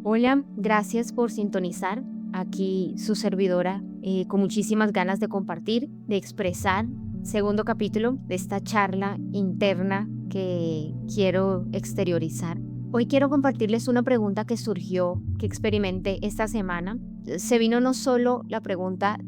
Hola, gracias por sintonizar. Aquí su servidora, con muchísimas ganas de compartir, de expresar. Segundo capítulo de esta charla interna que quiero exteriorizar. Hoy quiero compartirles una pregunta que surgió, que experimenté esta semana. Se vino no solo la pregunta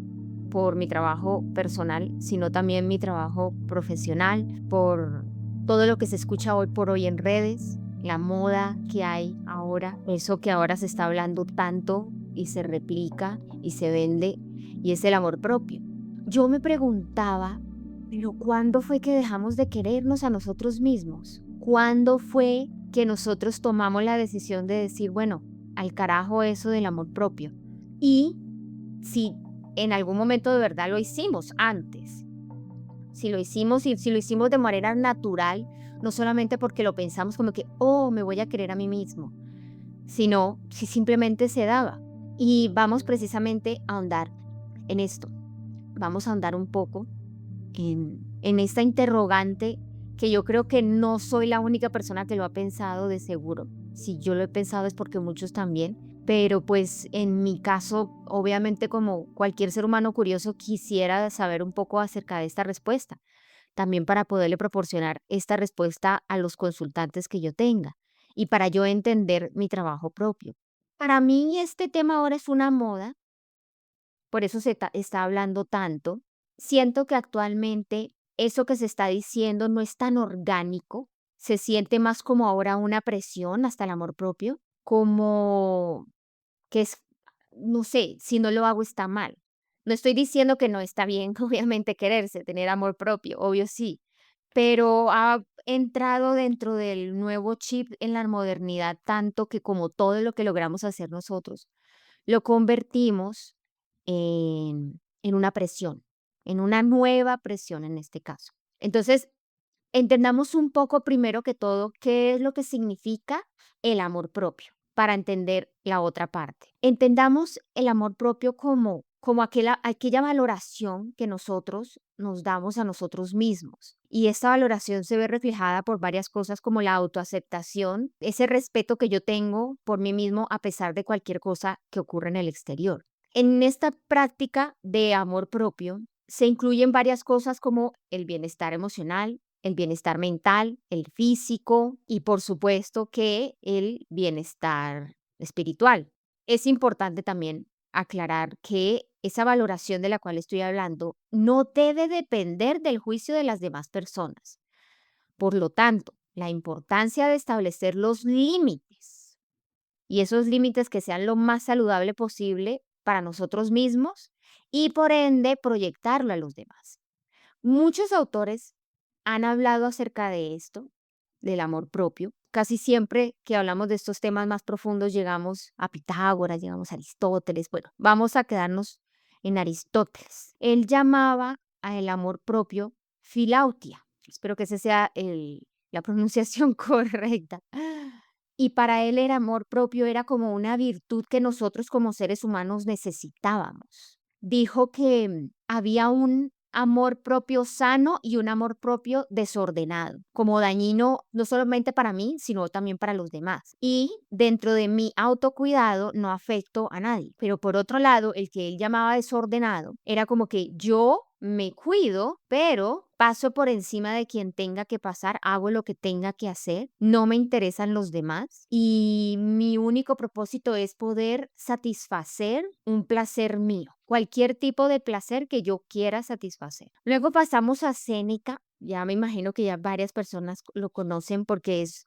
por mi trabajo personal, sino también mi trabajo profesional, por todo lo que se escucha hoy por hoy en redes, la moda que hay ahora, eso que ahora se está hablando tanto y se replica y se vende, y es el amor propio. Yo me preguntaba, pero ¿cuándo fue que dejamos de querernos a nosotros mismos? ¿Cuándo fue que nosotros tomamos la decisión de decir, bueno, al carajo eso del amor propio? Y si en algún momento de verdad lo hicimos antes, si lo hicimos y si lo hicimos de manera natural, no solamente porque lo pensamos como que, oh, me voy a querer a mí mismo, sino si simplemente se daba. Y vamos precisamente a ahondar en esto. Vamos a ahondar un poco en esta interrogante que yo creo que no soy la única persona que lo ha pensado de seguro. Si yo lo he pensado es porque muchos también, pero pues en mi caso, obviamente como cualquier ser humano curioso, quisiera saber un poco acerca de esta respuesta, también para poderle proporcionar esta respuesta a los consultantes que yo tenga y para yo entender mi trabajo propio. Para mí este tema ahora es una moda, por eso está hablando tanto. Siento que actualmente eso que se está diciendo no es tan orgánico, se siente más como ahora una presión hasta el amor propio, como que es, no sé, si no lo hago está mal. No estoy diciendo que no está bien, obviamente, quererse, tener amor propio, obvio sí, pero ha entrado dentro del nuevo chip en la modernidad tanto que como todo lo que logramos hacer nosotros, lo convertimos en una presión, en una nueva presión en este caso. Entonces, entendamos un poco primero que todo qué es lo que significa el amor propio para entender la otra parte. Entendamos el amor propio como aquella valoración que nosotros nos damos a nosotros mismos. Y esta valoración se ve reflejada por varias cosas como la autoaceptación, ese respeto que yo tengo por mí mismo a pesar de cualquier cosa que ocurra en el exterior. En esta práctica de amor propio se incluyen varias cosas como el bienestar emocional, el bienestar mental, el físico y por supuesto que el bienestar espiritual. Es importante también aclarar que esa valoración de la cual estoy hablando no debe depender del juicio de las demás personas. Por lo tanto, la importancia de establecer los límites y esos límites que sean lo más saludable posible para nosotros mismos y por ende proyectarlo a los demás. Muchos autores han hablado acerca de esto, del amor propio. Casi siempre que hablamos de estos temas más profundos llegamos a Pitágoras, llegamos a Aristóteles. Bueno, vamos a quedarnos en Aristóteles. Él llamaba al amor propio filautia. Espero que ese sea la pronunciación correcta. Y para él el amor propio era como una virtud que nosotros como seres humanos necesitábamos. Dijo que había un amor propio sano y un amor propio desordenado, como dañino no solamente para mí, sino también para los demás. Y dentro de mi autocuidado no afecto a nadie. Pero por otro lado, el que él llamaba desordenado era como que yo me cuido, pero paso por encima de quien tenga que pasar, hago lo que tenga que hacer, no me interesan los demás y mi único propósito es poder satisfacer un placer mío, cualquier tipo de placer que yo quiera satisfacer. Luego pasamos a Séneca, ya me imagino que ya varias personas lo conocen porque es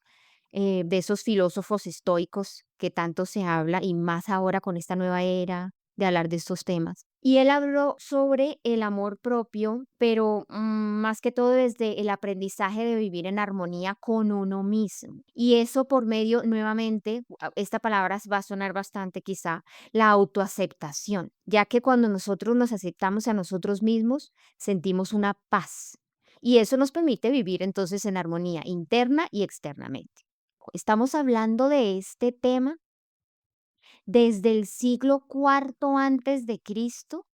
de esos filósofos estoicos que tanto se habla y más ahora con esta nueva era de hablar de estos temas. Y él habló sobre el amor propio, pero más que todo desde el aprendizaje de vivir en armonía con uno mismo. Y eso por medio, nuevamente, esta palabra va a sonar bastante quizá, la autoaceptación, ya que cuando nosotros nos aceptamos a nosotros mismos, sentimos una paz. Y eso nos permite vivir entonces en armonía interna y externamente. Estamos hablando de este tema desde el siglo cuarto antes de Cristo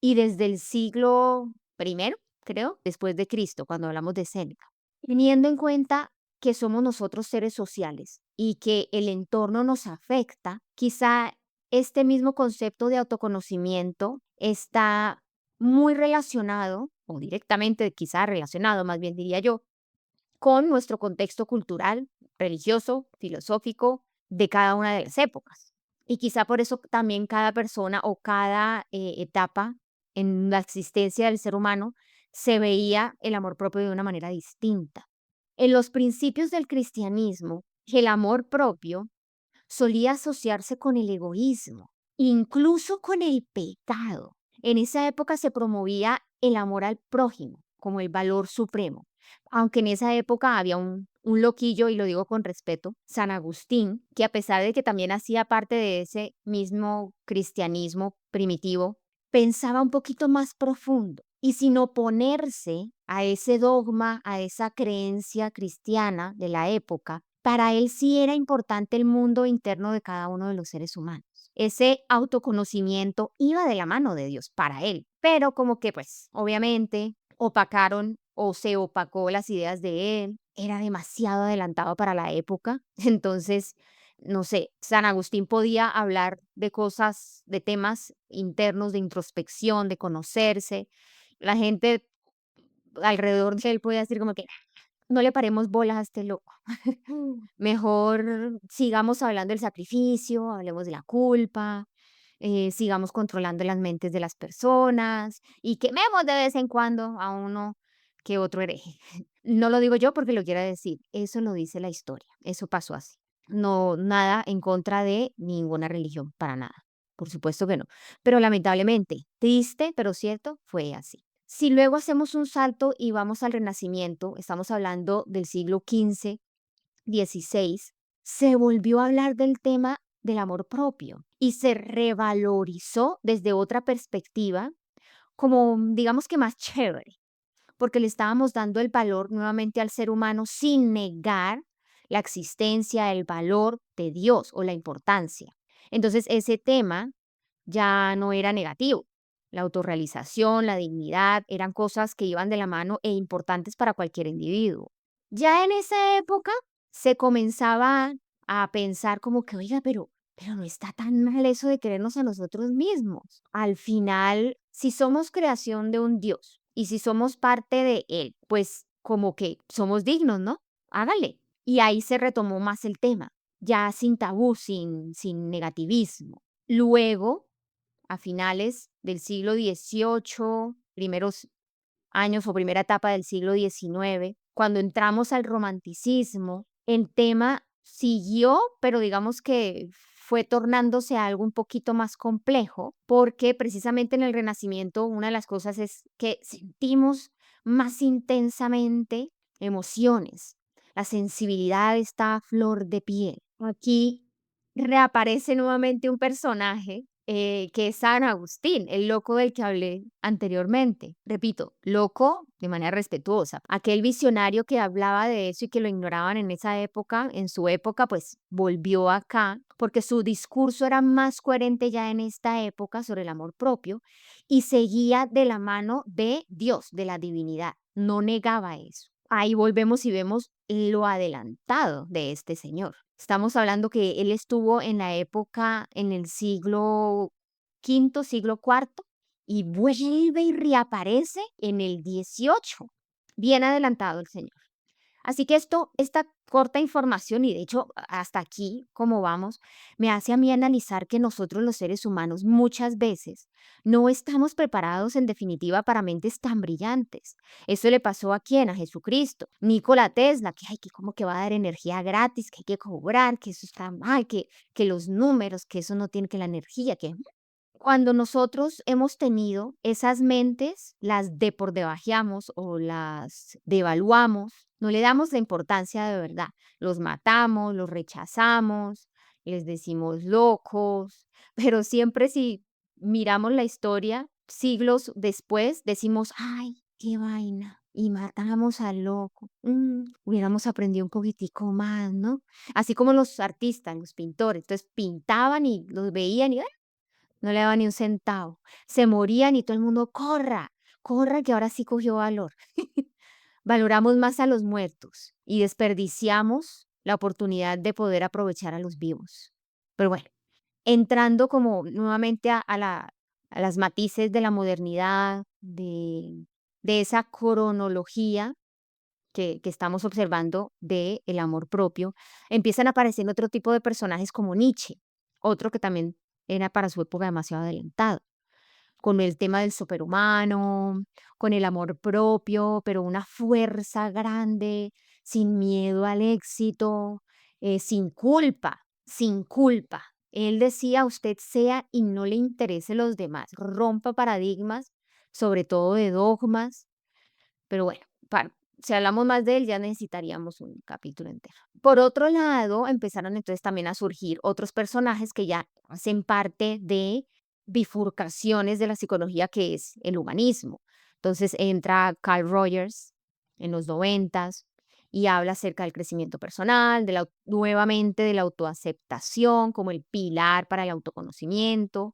y desde el siglo primero, creo, después de Cristo, cuando hablamos de Séneca, teniendo en cuenta que somos nosotros seres sociales y que el entorno nos afecta, quizá este mismo concepto de autoconocimiento está muy relacionado, o directamente quizá relacionado, más bien diría yo, con nuestro contexto cultural, religioso, filosófico de cada una de las épocas. Y quizá por eso también cada persona o cada etapa en la existencia del ser humano se veía el amor propio de una manera distinta. En los principios del cristianismo, el amor propio solía asociarse con el egoísmo, incluso con el pecado. En esa época se promovía el amor al prójimo como el valor supremo, aunque en esa época había un loquillo, y lo digo con respeto, San Agustín, que a pesar de que también hacía parte de ese mismo cristianismo primitivo, pensaba un poquito más profundo y sin oponerse a ese dogma, a esa creencia cristiana de la época, para él sí era importante el mundo interno de cada uno de los seres humanos. Ese autoconocimiento iba de la mano de Dios para él, pero como que pues obviamente opacaron o se opacó las ideas de él, era demasiado adelantado para la época, entonces, no sé, San Agustín podía hablar de cosas, de temas internos, de introspección, de conocerse, la gente alrededor de él podía decir como que no le paremos bolas a este loco. Mejor sigamos hablando del sacrificio, hablemos de la culpa, sigamos controlando las mentes de las personas y quememos de vez en cuando a uno que otro hereje. No lo digo yo porque lo quiera decir, eso lo dice la historia, eso pasó así. No, nada en contra de ninguna religión, para nada. Por supuesto que no. Pero lamentablemente, triste, pero cierto, fue así. Si luego hacemos un salto y vamos al Renacimiento, estamos hablando del siglo XV, XVI, se volvió a hablar del tema del amor propio y se revalorizó desde otra perspectiva, como digamos que más chévere, porque le estábamos dando el valor nuevamente al ser humano sin negar la existencia, el valor de Dios o la importancia. Entonces, ese tema ya no era negativo. La autorrealización, la dignidad, eran cosas que iban de la mano e importantes para cualquier individuo. Ya en esa época se comenzaba a pensar como que, oiga, pero no está tan mal eso de querernos a nosotros mismos. Al final, si somos creación de un Dios y si somos parte de Él, pues como que somos dignos, ¿no? Hágale. Y ahí se retomó más el tema, ya sin tabú, sin negativismo. Luego, a finales del siglo XVIII, primeros años o primera etapa del siglo XIX, cuando entramos al romanticismo, el tema siguió, pero digamos que fue tornándose a algo un poquito más complejo, porque precisamente en el Renacimiento una de las cosas es que sentimos más intensamente emociones. La sensibilidad está a flor de piel. Aquí reaparece nuevamente un personaje que es San Agustín, el loco del que hablé anteriormente. Repito, loco de manera respetuosa. Aquel visionario que hablaba de eso y que lo ignoraban en esa época, en su época, pues volvió acá porque su discurso era más coherente ya en esta época sobre el amor propio y seguía de la mano de Dios, de la divinidad. No negaba eso. Ahí volvemos y vemos lo adelantado de este señor. Estamos hablando que él estuvo en la época, en el siglo quinto, siglo cuarto, y vuelve y reaparece en el 18. Bien adelantado el señor. Así que esta corta información, y de hecho hasta aquí, como vamos, me hace a mí analizar que nosotros los seres humanos muchas veces no estamos preparados en definitiva para mentes tan brillantes. Eso le pasó a quién, a Jesucristo. Nikola Tesla, que, ay, que como que va a dar energía gratis, que hay que cobrar, que eso está mal, que los números, que eso no tiene que la energía, que cuando nosotros hemos tenido esas mentes, las de por debajeamos o las devaluamos, no le damos la importancia de verdad. Los matamos, los rechazamos, les decimos locos, pero siempre si miramos la historia, siglos después, decimos, ay, qué vaina. Y matamos al loco. Hubiéramos aprendido un poquitico más, ¿no? Así como los artistas, los pintores. Entonces pintaban y los veían y no le daba ni un centavo. Se morían y todo el mundo, corra, corra, que ahora sí cogió valor. Valoramos más a los muertos y desperdiciamos la oportunidad de poder aprovechar a los vivos. Pero bueno, entrando como nuevamente a las matices de la modernidad, de esa cronología que estamos observando de el amor propio, empiezan a aparecer otro tipo de personajes como Nietzsche, otro que también era para su época demasiado adelantado, con el tema del superhumano, con el amor propio, pero una fuerza grande, sin miedo al éxito, sin culpa, sin culpa. Él decía, usted sea y no le interese los demás, rompa paradigmas, sobre todo de dogmas, pero bueno, si hablamos más de él, ya necesitaríamos un capítulo entero. Por otro lado, empezaron entonces también a surgir otros personajes que ya hacen parte de bifurcaciones de la psicología, que es el humanismo. Entonces entra Carl Rogers en los noventas y habla acerca del crecimiento personal, nuevamente de la autoaceptación como el pilar para el autoconocimiento.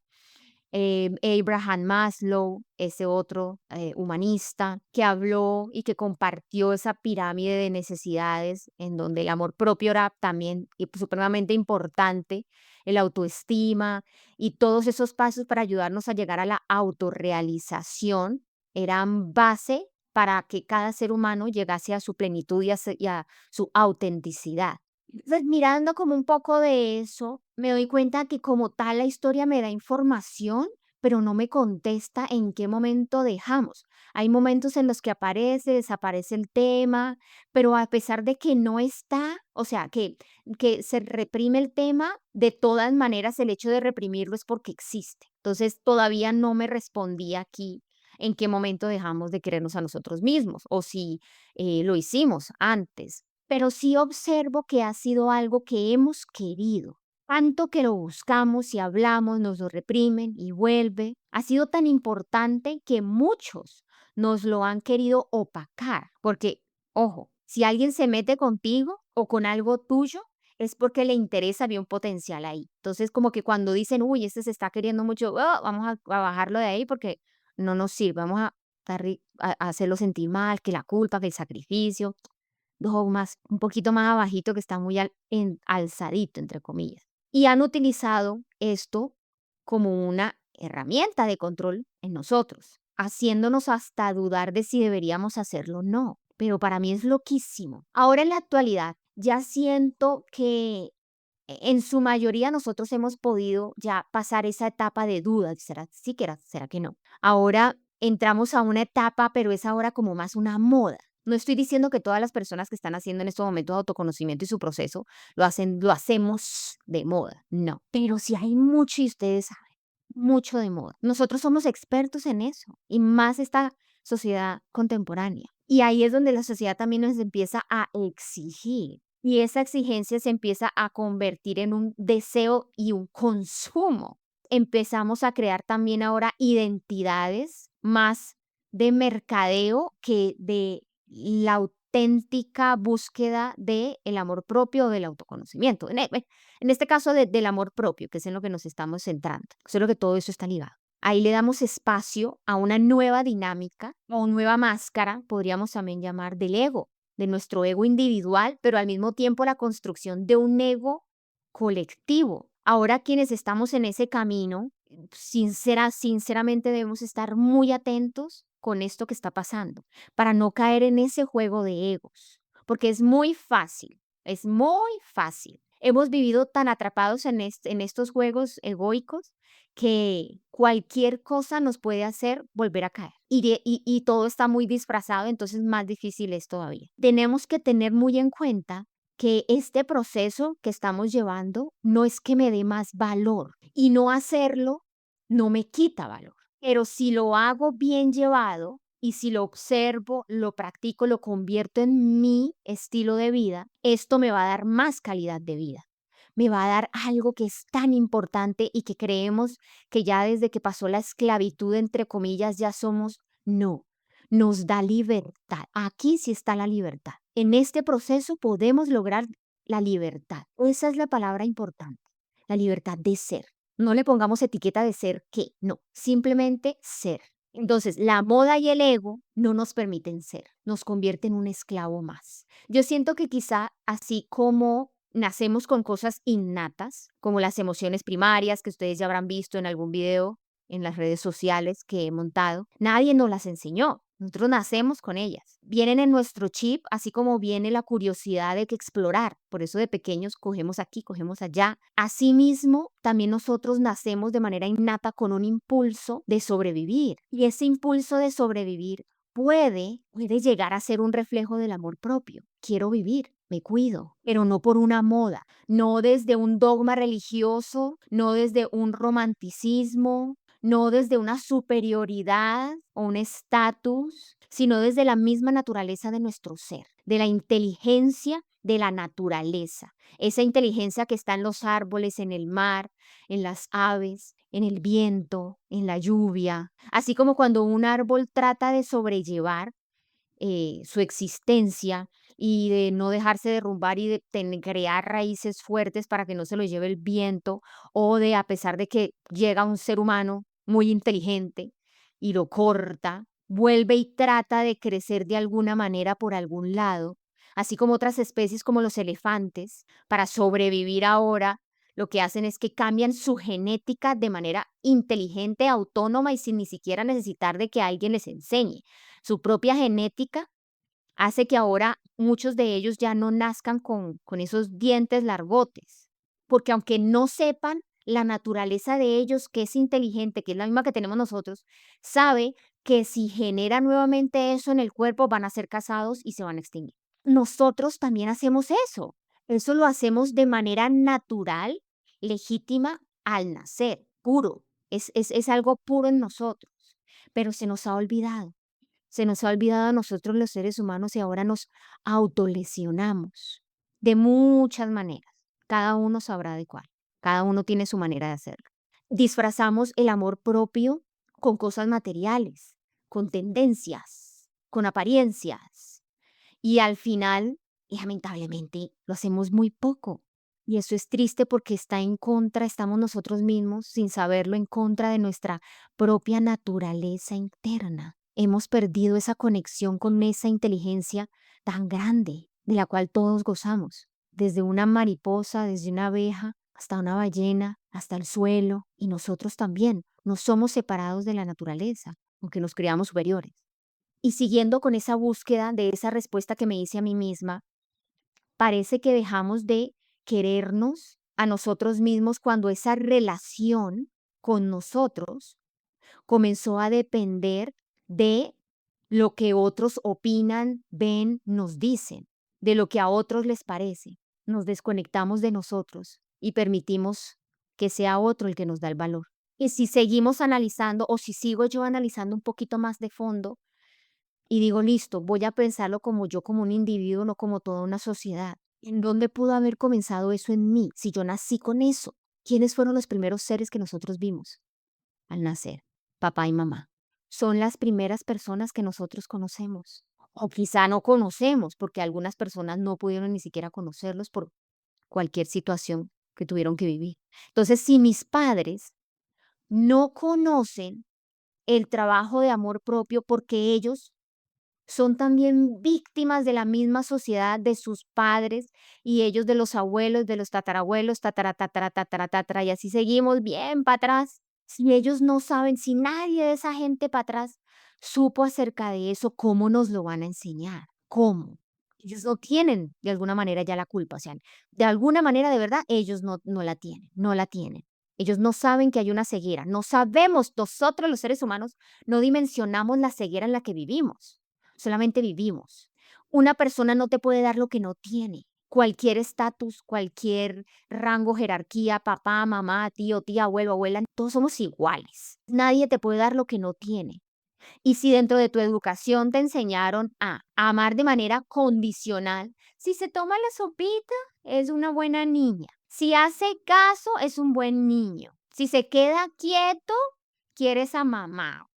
Abraham Maslow, ese otro humanista, que habló y que compartió esa pirámide de necesidades en donde el amor propio era también supremamente importante, el autoestima y todos esos pasos para ayudarnos a llegar a la autorrealización eran base para que cada ser humano llegase a su plenitud y a su autenticidad. Entonces, mirando como un poco de eso, me doy cuenta que como tal la historia me da información, pero no me contesta en qué momento dejamos. Hay momentos en los que aparece, desaparece el tema, pero a pesar de que no está, o sea, que se reprime el tema, de todas maneras el hecho de reprimirlo es porque existe. Entonces, todavía no me respondí aquí en qué momento dejamos de querernos a nosotros mismos o si lo hicimos antes, pero sí observo que ha sido algo que hemos querido. Tanto que lo buscamos y hablamos, nos lo reprimen y vuelve. Ha sido tan importante que muchos nos lo han querido opacar. Porque, ojo, si alguien se mete contigo o con algo tuyo, es porque le interesa, había un potencial ahí. Entonces, como que cuando dicen, uy, este se está queriendo mucho, vamos a bajarlo de ahí porque no nos sirve, vamos a hacerlo sentir mal, que la culpa, que el sacrificio dogmas un poquito más abajito que está muy alzadito, entre comillas. Y han utilizado esto como una herramienta de control en nosotros, haciéndonos hasta dudar de si deberíamos hacerlo o no. Pero para mí es loquísimo. Ahora en la actualidad ya siento que en su mayoría nosotros hemos podido ya pasar esa etapa de dudas, ¿será sí que será que no? Ahora entramos a una etapa, pero es ahora como más una moda. No estoy diciendo que todas las personas que están haciendo en estos momentos autoconocimiento y su proceso lo hacemos de moda, no. Pero sí hay mucho, y ustedes saben, mucho de moda. Nosotros somos expertos en eso, y más esta sociedad contemporánea. Y ahí es donde la sociedad también nos empieza a exigir. Y esa exigencia se empieza a convertir en un deseo y un consumo. Empezamos a crear también ahora identidades más de mercadeo que de la auténtica búsqueda del amor propio o del autoconocimiento. En este caso del amor propio, que es en lo que nos estamos centrando. Solo que todo eso está ligado. Ahí le damos espacio a una nueva dinámica o nueva máscara, podríamos también llamar, del ego, de nuestro ego individual, pero al mismo tiempo la construcción de un ego colectivo. Ahora quienes estamos en ese camino, sinceramente debemos estar muy atentos con esto que está pasando, para no caer en ese juego de egos, porque es muy fácil, es muy fácil. Hemos vivido tan atrapados en estos juegos egoicos que cualquier cosa nos puede hacer volver a caer. Y todo está muy disfrazado, entonces más difícil es todavía. Tenemos que tener muy en cuenta que este proceso que estamos llevando no es que me dé más valor y no hacerlo no me quita valor. Pero si lo hago bien llevado y si lo observo, lo practico, lo convierto en mi estilo de vida, esto me va a dar más calidad de vida. Me va a dar algo que es tan importante y que creemos que ya desde que pasó la esclavitud, entre comillas, ya somos. No, nos da libertad. Aquí sí está la libertad. En este proceso podemos lograr la libertad. Esa es la palabra importante, la libertad de ser. No le pongamos etiqueta de ser qué, no, simplemente ser. Entonces, la moda y el ego no nos permiten ser, nos convierten en un esclavo más. Yo siento que quizá así como nacemos con cosas innatas, como las emociones primarias que ustedes ya habrán visto en algún video en las redes sociales que he montado, nadie nos las enseñó. Nosotros nacemos con ellas. Vienen en nuestro chip, así como viene la curiosidad de que explorar. Por eso de pequeños cogemos aquí, cogemos allá. Asimismo, también nosotros nacemos de manera innata con un impulso de sobrevivir. Y ese impulso de sobrevivir puede llegar a ser un reflejo del amor propio. Quiero vivir, me cuido, pero no por una moda, no desde un dogma religioso, no desde un romanticismo, no desde una superioridad o un estatus, sino desde la misma naturaleza de nuestro ser, de la inteligencia de la naturaleza, esa inteligencia que está en los árboles, en el mar, en las aves, en el viento, en la lluvia, así como cuando un árbol trata de sobrellevar su existencia y de no dejarse derrumbar y de crear raíces fuertes para que no se lo lleve el viento, o de a pesar de que llega un ser humano muy inteligente y lo corta, vuelve y trata de crecer de alguna manera por algún lado, así como otras especies como los elefantes, para sobrevivir ahora, lo que hacen es que cambian su genética de manera inteligente, autónoma y sin ni siquiera necesitar de que alguien les enseñe. Su propia genética hace que ahora muchos de ellos ya no nazcan con esos dientes largotes, porque aunque no sepan la naturaleza de ellos, que es inteligente, que es la misma que tenemos nosotros, sabe que si genera nuevamente eso en el cuerpo, van a ser cazados y se van a extinguir. Nosotros también hacemos eso. Eso lo hacemos de manera natural, legítima, al nacer, puro. Es algo puro en nosotros, pero se nos ha olvidado. Se nos ha olvidado a nosotros los seres humanos y ahora nos autolesionamos de muchas maneras. Cada uno sabrá de cuál. Cada uno tiene su manera de hacerlo. Disfrazamos el amor propio con cosas materiales, con tendencias, con apariencias. Y al final, lamentablemente, lo hacemos muy poco. Y eso es triste porque está en contra, estamos nosotros mismos, sin saberlo, en contra de nuestra propia naturaleza interna. Hemos perdido esa conexión con esa inteligencia tan grande de la cual todos gozamos, desde una mariposa, desde una abeja, hasta una ballena, hasta el suelo, y nosotros también. No somos separados de la naturaleza, aunque nos creamos superiores. Y siguiendo con esa búsqueda de esa respuesta que me hice a mí misma, parece que dejamos de querernos a nosotros mismos cuando esa relación con nosotros comenzó a depender de lo que otros opinan, ven, nos dicen, de lo que a otros les parece. Nos desconectamos de nosotros y permitimos que sea otro el que nos da el valor. Y si seguimos analizando o si sigo yo analizando un poquito más de fondo, y digo, listo, voy a pensarlo como yo, como un individuo, no como toda una sociedad. ¿En dónde pudo haber comenzado eso en mí? Si yo nací con eso. ¿Quiénes fueron los primeros seres que nosotros vimos al nacer? Papá y mamá. Son las primeras personas que nosotros conocemos. O quizá no conocemos, porque algunas personas no pudieron ni siquiera conocerlos por cualquier situación que tuvieron que vivir. Entonces, si mis padres no conocen el trabajo de amor propio porque ellos son también víctimas de la misma sociedad, de sus padres y ellos de los abuelos, de los tatarabuelos, tatara, tatara, tatara, tatara, y así seguimos bien para atrás. Si ellos no saben, si nadie de esa gente para atrás supo acerca de eso, ¿cómo nos lo van a enseñar? ¿Cómo? Ellos no tienen de alguna manera ya la culpa, o sea, de alguna manera de verdad ellos no la tienen, no la tienen. Ellos no saben que hay una ceguera, no sabemos, nosotros los seres humanos no dimensionamos la ceguera en la que vivimos. Solamente vivimos. Una persona no te puede dar lo que no tiene. Cualquier estatus, cualquier rango, jerarquía, papá, mamá, tío, tía, abuelo, abuela, todos somos iguales. Nadie te puede dar lo que no tiene. Y si dentro de tu educación te enseñaron a amar de manera condicional, si se toma la sopita, es una buena niña. Si hace caso, es un buen niño. Si se queda quieto, quieres a mamá.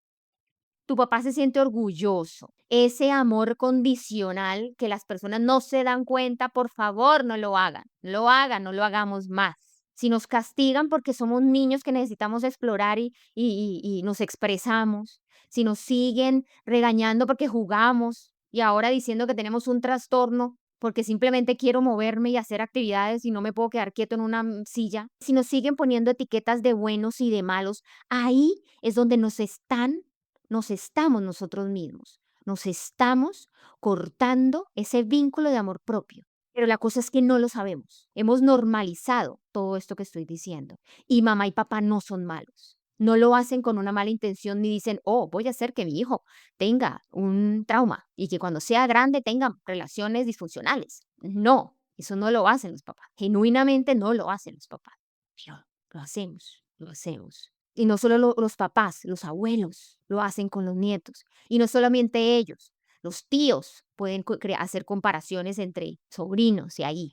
Tu papá se siente orgulloso. Ese amor condicional que las personas no se dan cuenta, por favor, no lo hagan. No lo hagan, no lo hagamos más. si nos castigan porque somos niños que necesitamos explorar y nos expresamos, si nos siguen regañando porque jugamos y ahora diciendo que tenemos un trastorno porque simplemente quiero moverme y hacer actividades y no me puedo quedar quieto en una silla, si nos siguen poniendo etiquetas de buenos y de malos, ahí es donde nos estamos nosotros mismos, nos estamos cortando ese vínculo de amor propio. Pero la cosa es que no lo sabemos. Hemos normalizado todo esto que estoy diciendo. Y mamá y papá no son malos. No lo hacen con una mala intención ni dicen, oh, voy a hacer que mi hijo tenga un trauma y que cuando sea grande tenga relaciones disfuncionales. No, eso no lo hacen los papás. Genuinamente no lo hacen los papás. Pero lo hacemos, lo hacemos. Y no solo los papás, los abuelos lo hacen con los nietos. Y no solamente ellos, los tíos pueden hacer comparaciones entre sobrinos y ahí,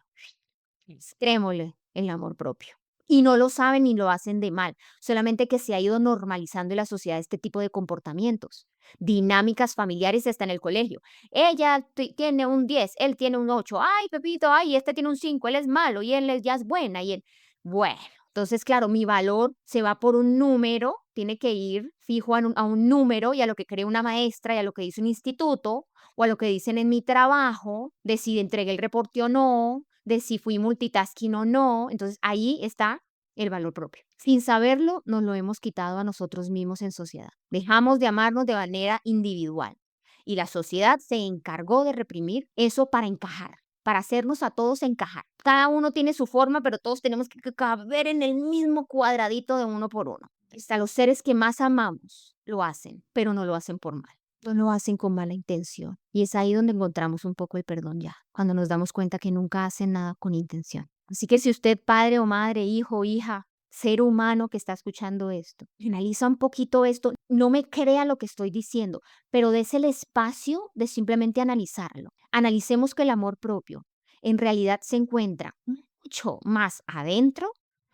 extrémole el amor propio. Y no lo saben ni lo hacen de mal, solamente que se ha ido normalizando en la sociedad este tipo de comportamientos, dinámicas familiares hasta en el colegio. Ella tiene un 10, él tiene un 8. Ay, Pepito, ay, este tiene un 5, él es malo y ya es buena y él, bueno. Entonces, claro, mi valor se va por un número, tiene que ir fijo a un número y a lo que cree una maestra y a lo que dice un instituto o a lo que dicen en mi trabajo, de si entregué el reporte o no, de si fui multitasking o no. Entonces, ahí está el valor propio. Sin saberlo, nos lo hemos quitado a nosotros mismos en sociedad. Dejamos de amarnos de manera individual y la sociedad se encargó de reprimir eso para encajar, para hacernos a todos encajar. Cada uno tiene su forma, pero todos tenemos que caber en el mismo cuadradito de uno por uno. Hasta los seres que más amamos lo hacen, pero no lo hacen por mal. No lo hacen con mala intención. Y es ahí donde encontramos un poco el perdón ya, cuando nos damos cuenta que nunca hacen nada con intención. Así que si usted, padre o madre, hijo o hija, ser humano que está escuchando esto, analiza un poquito esto, no me crea lo que estoy diciendo, pero des el espacio de simplemente analizarlo. Analicemos que el amor propio en realidad se encuentra mucho más adentro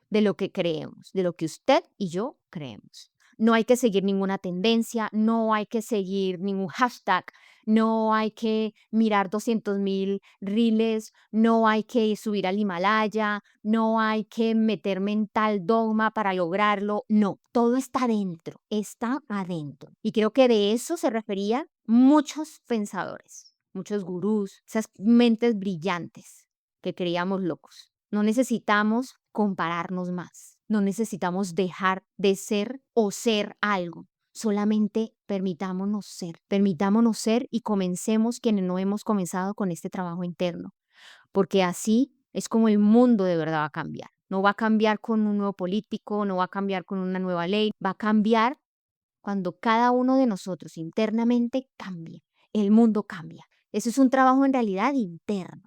de lo que creemos, de lo que usted y yo creemos. No hay que seguir ninguna tendencia, no hay que seguir ningún hashtag, no hay que mirar 200.000 reels, no hay que subir al Himalaya, no hay que meterme en tal dogma para lograrlo. No, todo está adentro. Y creo que de eso se referían muchos pensadores, muchos gurús, esas mentes brillantes que creíamos locos. No necesitamos compararnos más. No necesitamos dejar de ser o ser algo. Solamente permitámonos ser y comencemos quienes no hemos comenzado con este trabajo interno, porque así es como el mundo de verdad va a cambiar. No va a cambiar con un nuevo político, no va a cambiar con una nueva ley, va a cambiar cuando cada uno de nosotros internamente cambie. El mundo cambia. Eso es un trabajo en realidad interno.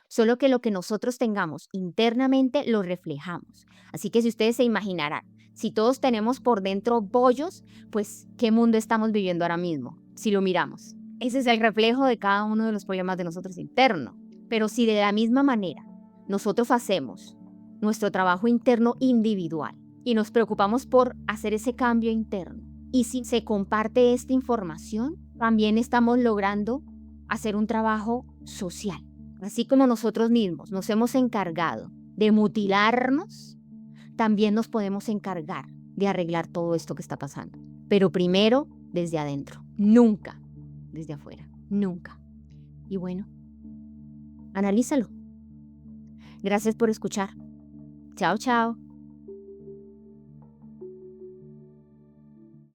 Solo que lo que nosotros tengamos internamente lo reflejamos. Así que si ustedes se imaginarán, si todos tenemos por dentro bollos, pues ¿qué mundo estamos viviendo ahora mismo? Si lo miramos. Ese es el reflejo de cada uno de los problemas de nosotros internos. Pero si de la misma manera nosotros hacemos nuestro trabajo interno individual y nos preocupamos por hacer ese cambio interno, y si se comparte esta información, también estamos logrando hacer un trabajo social. Así como nosotros mismos nos hemos encargado de mutilarnos, también nos podemos encargar de arreglar todo esto que está pasando. Pero primero desde adentro, nunca desde afuera, nunca. Y bueno, analízalo. Gracias por escuchar. Chao, chao.